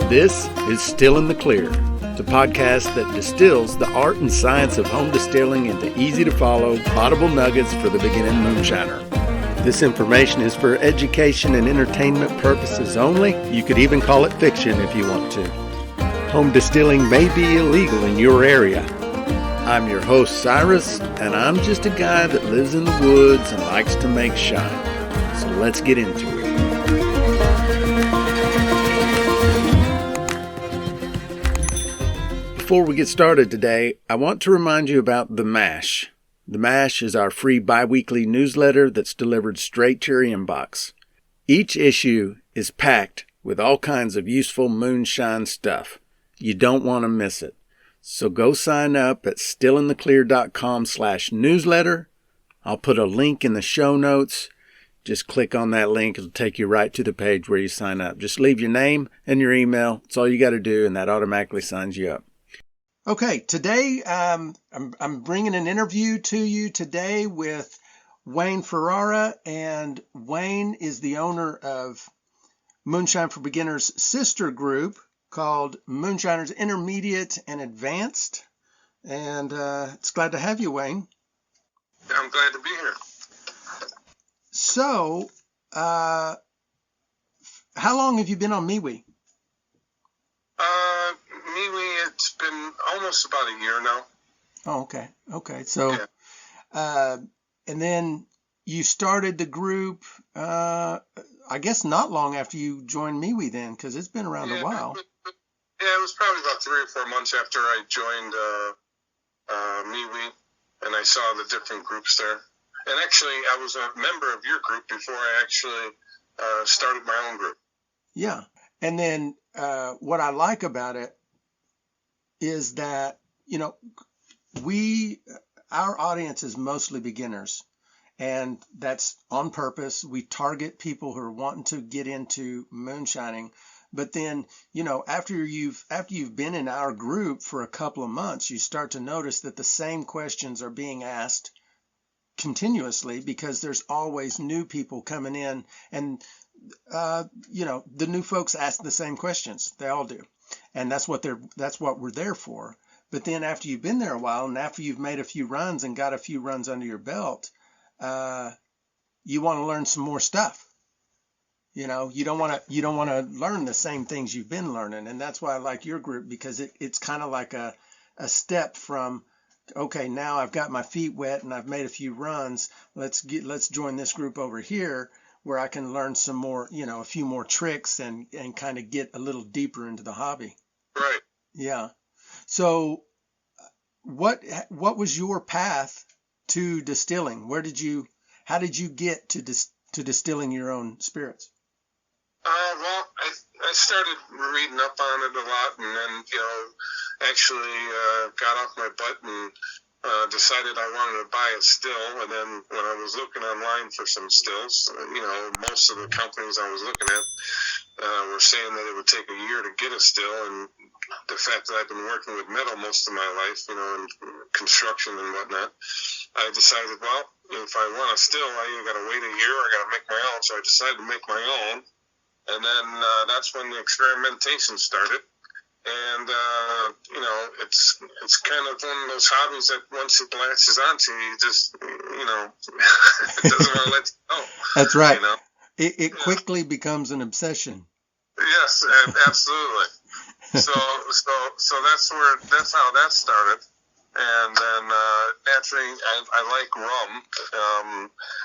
This is Still in the Clear, the podcast that distills the art and science of home distilling into easy-to-follow, audible nuggets for the beginning moonshiner. This information is for education and entertainment purposes only. You could even call it fiction if you want to. Home distilling may be illegal in your area. I'm your host, Cyrus, and I'm just a guy that lives in the woods and likes to make shine. So let's get into it. Before we get started today, I want to remind you about The Mash. The Mash is our free bi-weekly newsletter that's delivered straight to your inbox. Each issue is packed with all kinds of useful moonshine stuff. You don't want to miss it. So go sign up at stillintheclear.com/newsletter. I'll put a link in the show notes. Just click on that link. It'll take you right to the page where you sign up. Just leave your name and your email. That's all you got to do, and that automatically signs you up. Okay, today I'm bringing an interview to you today with Wayne Ferrara, and Wayne is the owner of Moonshine for Beginners' sister group called Moonshiners Intermediate and Advanced, and it's glad to have you, Wayne. I'm glad to be here. So, how long have you been on MeWe? MeWe, it's been almost about a year now. Oh, okay. So, yeah. And then you started the group, I guess not long after you joined MeWe then, because it's been around a while. Yeah, it was probably about 3 or 4 months after I joined MeWe, and I saw the different groups there. And actually, I was a member of your group before I actually started my own group. Yeah. And then what I like about it is that, our audience is mostly beginners, and that's on purpose. We target people who are wanting to get into moonshining. But then, after you've been in our group for a couple of months, you start to notice that the same questions are being asked continuously because there's always new people coming in, and the new folks ask the same questions. They all do. And that's what we're there for. But then after you've been there a while, and after you've made a few runs and got a few runs under your belt, you want to learn some more stuff. You don't want to learn the same things you've been learning. And that's why I like your group, because it's kind of like a step from, okay, now I've got my feet wet and I've made a few runs. Let's join this group over here, where I can learn some more, a few more tricks and kind of get a little deeper into the hobby. Right. Yeah. So what was your path to distilling? How did you get to distilling your own spirits? Well, I started reading up on it a lot, and then, actually got off my butt and decided I wanted to buy a still. And then when I was looking online for some stills, most of the companies I was looking at were saying that it would take a year to get a still. And the fact that I've been working with metal most of my life, in construction and whatnot, I decided, well, if I want a still, I either got to wait a year or I got to make my own. So I decided to make my own. And then that's when the experimentation started. And, it's kind of one of those hobbies that once it latches onto you, just, it doesn't want to let you go. That's right. It quickly becomes an obsession. Yes, absolutely. So that's how that started. And then naturally, I like rum.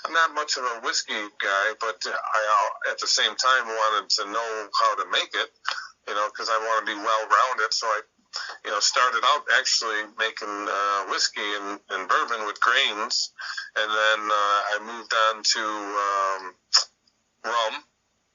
I'm not much of a whiskey guy, but I at the same time wanted to know how to make it, because I want to be well-rounded. So I, started out actually making whiskey and bourbon with grains, and then I moved on to rum,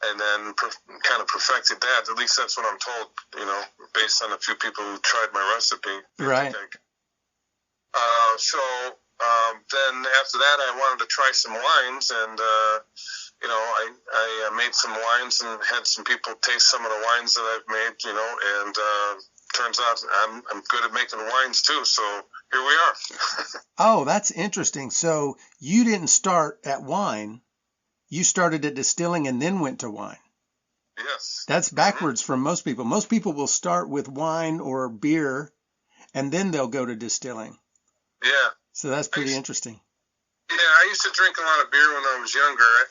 and then kind of perfected that. At least that's what I'm told, based on a few people who tried my recipe. Right. So then after that, I wanted to try some wines, and I made some wines and had some people taste some of the wines that I've made, and turns out I'm good at making wines too. So here we are. Oh, that's interesting. So you didn't start at wine. You started at distilling and then went to wine. Yes. That's backwards from most people. Most people will start with wine or beer, and then they'll go to distilling. Yeah. So that's pretty interesting. Yeah, I used to drink a lot of beer when I was younger,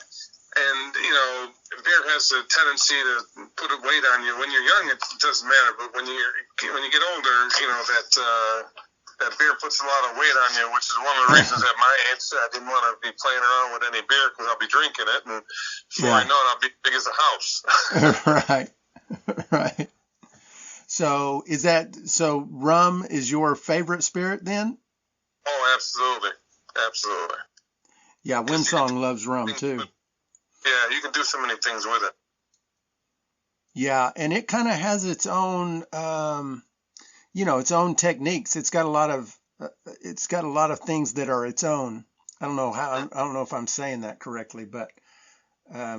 and beer has a tendency to put a weight on you. When you're young, it doesn't matter, but when you get older, that beer puts a lot of weight on you, which is one of the reasons at my age I didn't want to be playing around with any beer because I'll be drinking it, and before I know it, I'll be big as a house. Right, right. So rum is your favorite spirit then? Oh, absolutely, absolutely. Yeah, Winsong loves rum too. Yeah, you can do so many things with it. Yeah, and it kind of has its own, its own techniques. It's got a lot of things that are its own. I don't know if I'm saying that correctly, but yeah,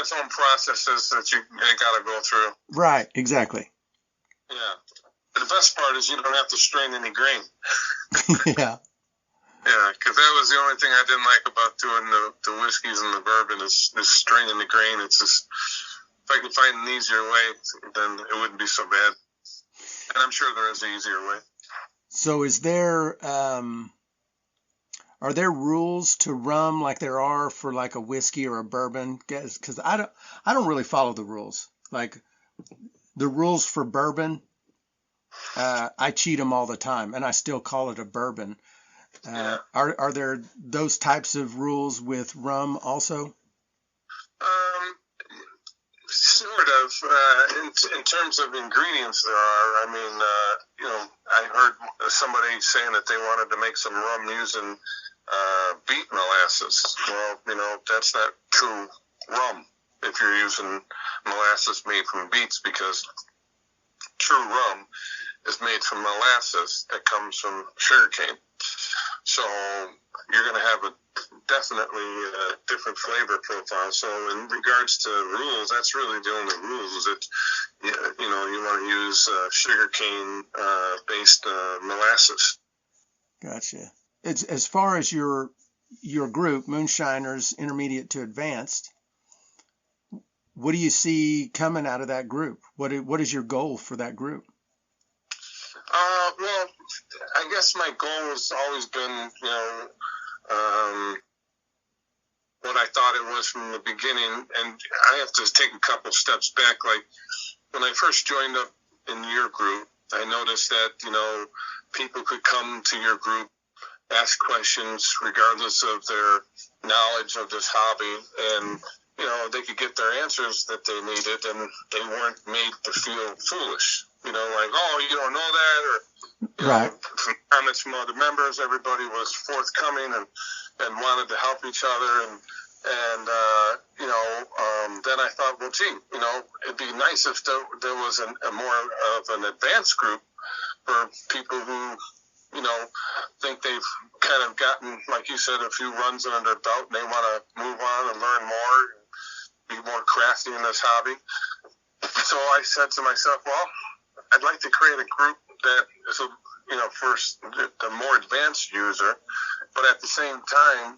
its own processes that you got to go through. Right, exactly. Yeah, the best part is you don't have to strain any grain. Yeah. Yeah, because that was the only thing I didn't like about doing the whiskeys and the bourbon is straining the grain. It's just, if I could find an easier way, then it wouldn't be so bad. And I'm sure there is an easier way. So is there, are there rules to rum like there are for like a whiskey or a bourbon? Because I don't really follow the rules. Like the rules for bourbon, I cheat them all the time, and I still call it a bourbon. Are there those types of rules with rum also? Sort of. In terms of ingredients, there are. I mean, I heard somebody saying that they wanted to make some rum using beet molasses. Well, that's not true rum if you're using molasses made from beets, because true rum is made from molasses that comes from sugarcane. So you're going to have definitely a different flavor profile. So in regards to rules, that's really the only rules, is that you want to use sugarcane based molasses. Gotcha. It's as far as your group, Moonshiners Intermediate to Advanced. What do you see coming out of that group? What is your goal for that group? Well, I guess my goal has always been, what I thought it was from the beginning, and I have to take a couple steps back. Like when I first joined up in your group, I noticed that, people could come to your group, ask questions regardless of their knowledge of this hobby, and they could get their answers that they needed, and they weren't made to feel foolish. Like, oh, you don't know that, or right. From comments from other members, everybody was forthcoming and wanted to help each other, and then I thought, well, gee, it'd be nice if there was a more of an advanced group for people who think they've kind of gotten, like you said, a few runs under their belt, and they want to move on and learn more, and be more crafty in this hobby. So I said to myself, well, I'd like to create a group that is, first the more advanced user, but at the same time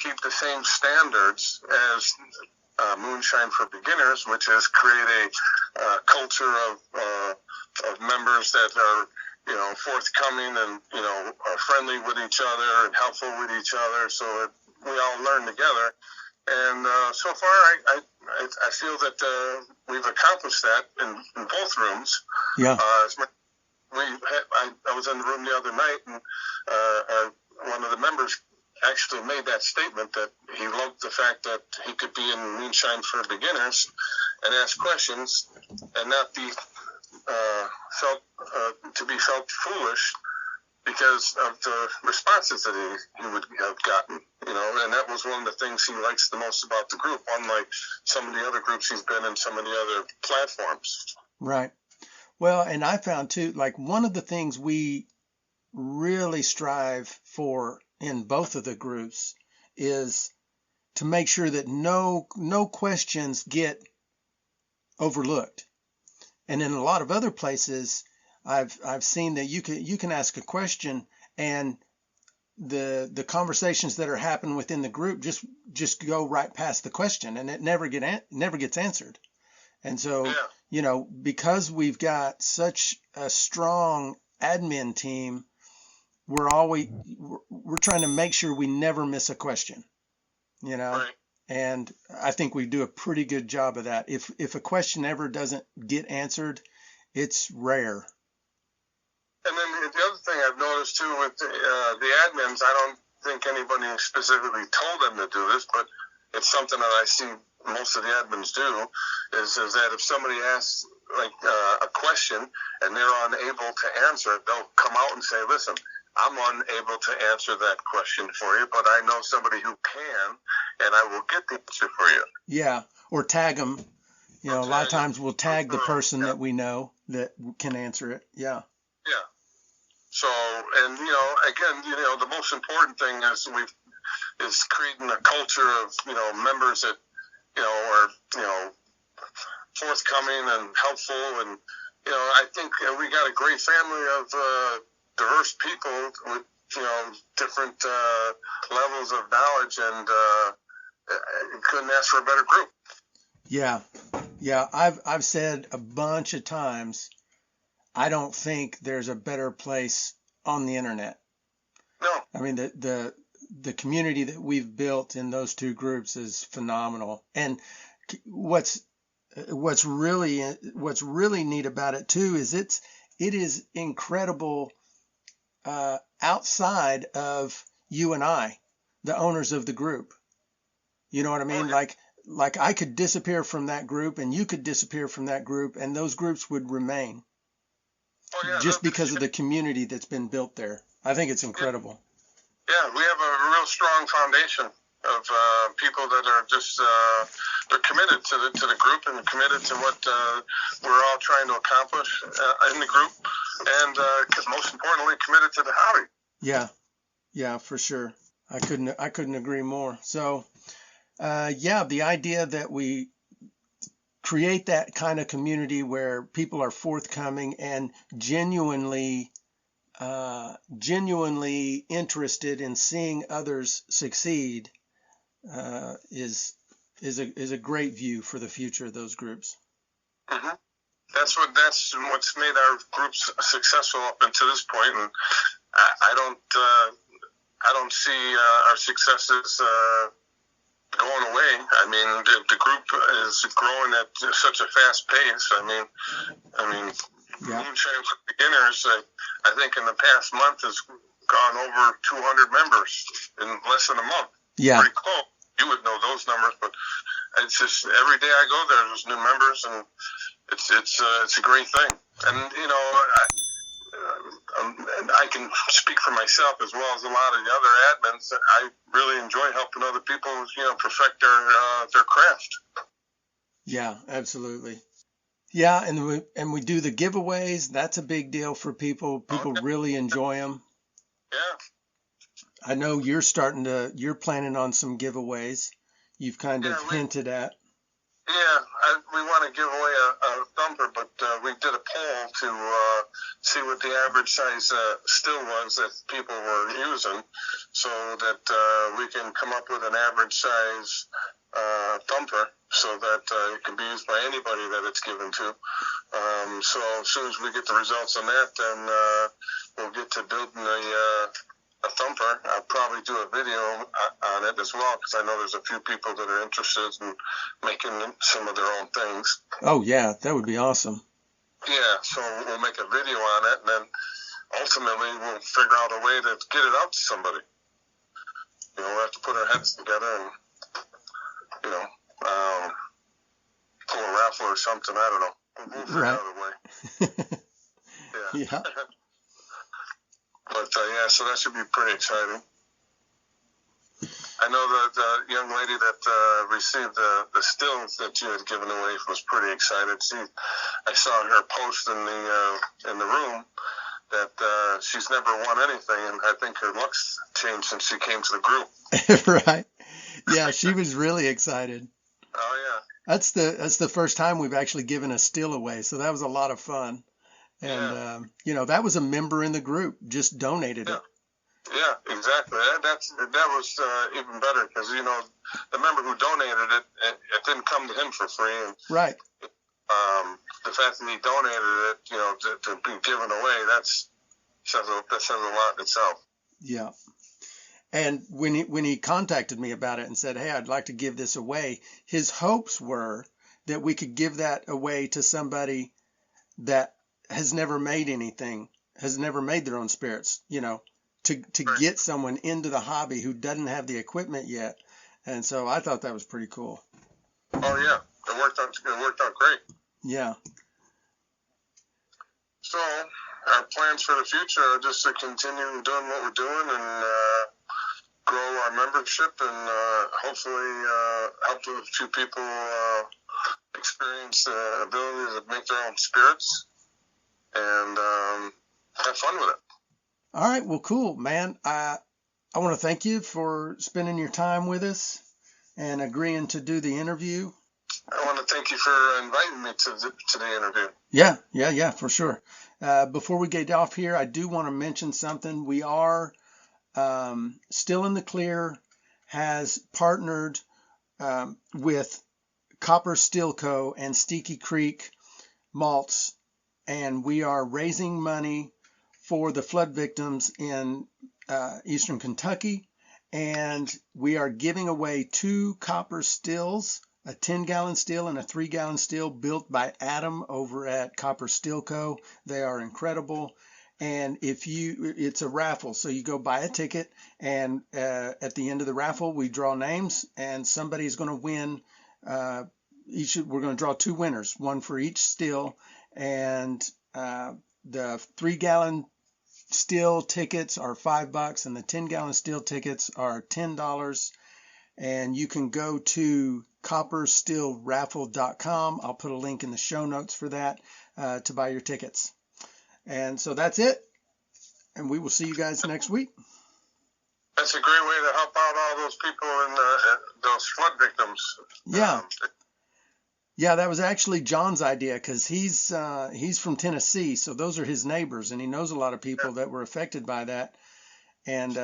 keep the same standards as Moonshine for Beginners, which is create a culture of members that are forthcoming and are friendly with each other and helpful with each other, so that we all learn together. And so far, I feel that we've accomplished that in both rooms. Yeah. I was in the room the other night, and one of the members actually made that statement that he loved the fact that he could be in Moonshine for Beginners and ask questions and not be felt foolish because of the responses that he would have gotten, and that was one of the things he likes the most about the group, unlike some of the other groups he's been in, some of the other platforms. Right. Well, and I found too, like one of the things we really strive for in both of the groups is to make sure that no questions get overlooked. And in a lot of other places, I've seen that you can ask a question and the conversations that are happening within the group just go right past the question, and it never gets answered. And so, because we've got such a strong admin team, we're trying to make sure we never miss a question, Right. and I think we do a pretty good job of that. If a question ever doesn't get answered, it's rare. And then the other thing I've noticed too with the admins, I don't think anybody specifically told them to do this, but it's something that I see most of the admins do, is that if somebody asks a question and they're unable to answer it, they'll come out and say, listen, I'm unable to answer that question for you, but I know somebody who can, and I will get the answer for you. Yeah, or tag them. A lot of times we'll tag the person that we know that can answer it. Yeah. Yeah. So, and again, the most important thing is creating a culture of members that are forthcoming and helpful, and I think we got a great family of diverse people with different levels of knowledge, and couldn't ask for a better group. Yeah. I've said a bunch of times, I don't think there's a better place on the internet. No. I mean, the community that we've built in those two groups is phenomenal. And what's really neat about it too is it is incredible outside of you and I, the owners of the group. You know what I mean? Oh, yeah. Like I could disappear from that group and you could disappear from that group and those groups would remain. Oh, yeah, just because of the community that's been built there. I think it's incredible. Yeah, we have a real strong foundation of people that are just they're committed to the group and committed to what we're all trying to accomplish in the group, and most importantly, committed to the hobby. Yeah, for sure. I couldn't agree more. So, the idea that we create that kind of community where people are forthcoming and genuinely interested in seeing others succeed is a great view for the future of those groups. Mm-hmm. That's what's made our groups successful up until this point, and I don't see our successes going away. I mean, the group is growing at such a fast pace. I mean, Moonshine for Beginners, I think in the past month has gone over 200 members in less than a month. Yeah. Pretty close. You would know those numbers, but it's just every day I go there's new members, and it's a great thing. And I can speak for myself as well as a lot of the other admins. I really enjoy helping other people, perfect their craft. Yeah, absolutely. Yeah, and we do the giveaways. That's a big deal for people. People really enjoy them. Yeah. I know you're planning on some giveaways. You've kind of hinted at. Yeah, we want to give away a thumper, but we did a poll to see what the average size still was that people were using, so that we can come up with an average size thumper, so that it can be used by anybody that it's given to. So as soon as we get the results on that, then we'll get to building a thumper. I'll probably do a video on it as well, because I know there's a few people that are interested in making some of their own things. Oh yeah, that would be awesome. Yeah, so we'll make a video on it, and then ultimately we'll figure out a way to get it out to somebody. We'll have to put our heads together and pull a raffle or something. I don't know. We'll figure out a way. Yeah. But so that should be pretty exciting. I know that the young lady that received the stills that you had given away was pretty excited. I saw her post in the room that she's never won anything, and I think her luck's changed since she came to the group. Right. Yeah, she was really excited. Oh yeah. That's the first time we've actually given a still away, so that was a lot of fun. And that was a member in the group just donated it. Yeah, exactly. That was even better because, you know, the member who donated it didn't come to him for free. And, Right. the fact that he donated it, you know, to be given away, that says a lot in itself. Yeah. And when he contacted me about it and said, "Hey, I'd like to give this away," his hopes were that we could give that away to somebody that has never made anything, has never made their own spirits, you know, to Right. get someone into the hobby who doesn't have the equipment yet. And so I thought that was pretty cool. Oh yeah, it worked out great. Yeah. So our plans for the future are just to continue doing what we're doing and grow our membership and hopefully help a few people experience the ability to make their own spirits and have fun with it. All right. Well, cool, man. I want to thank you for spending your time with us and agreeing to do the interview. I want to thank you for inviting me to the interview. Yeah, for sure. Before we get off here, I do want to mention something. We are Still in the Clear has partnered with Copper Still Co. and Steaky Creek Malts, and we are raising money for the flood victims in eastern Kentucky, and we are giving away 2 copper stills, a 10-gallon still and a 3-gallon still built by Adam over at Copper Still Co. They are incredible. And it's a raffle, so you go buy a ticket, and at the end of the raffle, we draw names, and somebody's going to win. We're going to draw 2 winners, one for each still, and the 3-gallon still tickets are $5, and the 10-gallon still tickets are $10. And you can go to copperstillraffle.com. I'll put a link in the show notes for that to buy your tickets. And so that's it. And we will see you guys next week. That's a great way to help out all those people and those flood victims. Yeah. Yeah, that was actually John's idea because he's from Tennessee, so those are his neighbors, and he knows a lot of people that were affected by that. And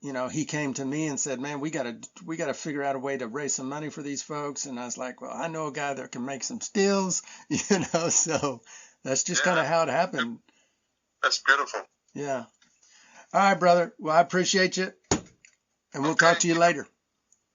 you know, he came to me and said, "Man, we gotta figure out a way to raise some money for these folks." And I was like, "Well, I know a guy that can make some stills," you know. So that's just kind of how it happened. That's beautiful. Yeah. All right, brother. Well, I appreciate you, and we'll talk to you later.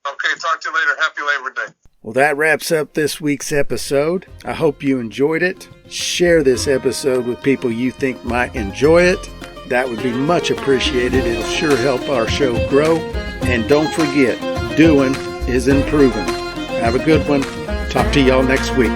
Okay, talk to you later. Happy Labor Day. Well, that wraps up this week's episode. I hope you enjoyed it. Share this episode with people you think might enjoy it. That would be much appreciated. It'll sure help our show grow. And don't forget, doing is improving. Have a good one. Talk to y'all next week.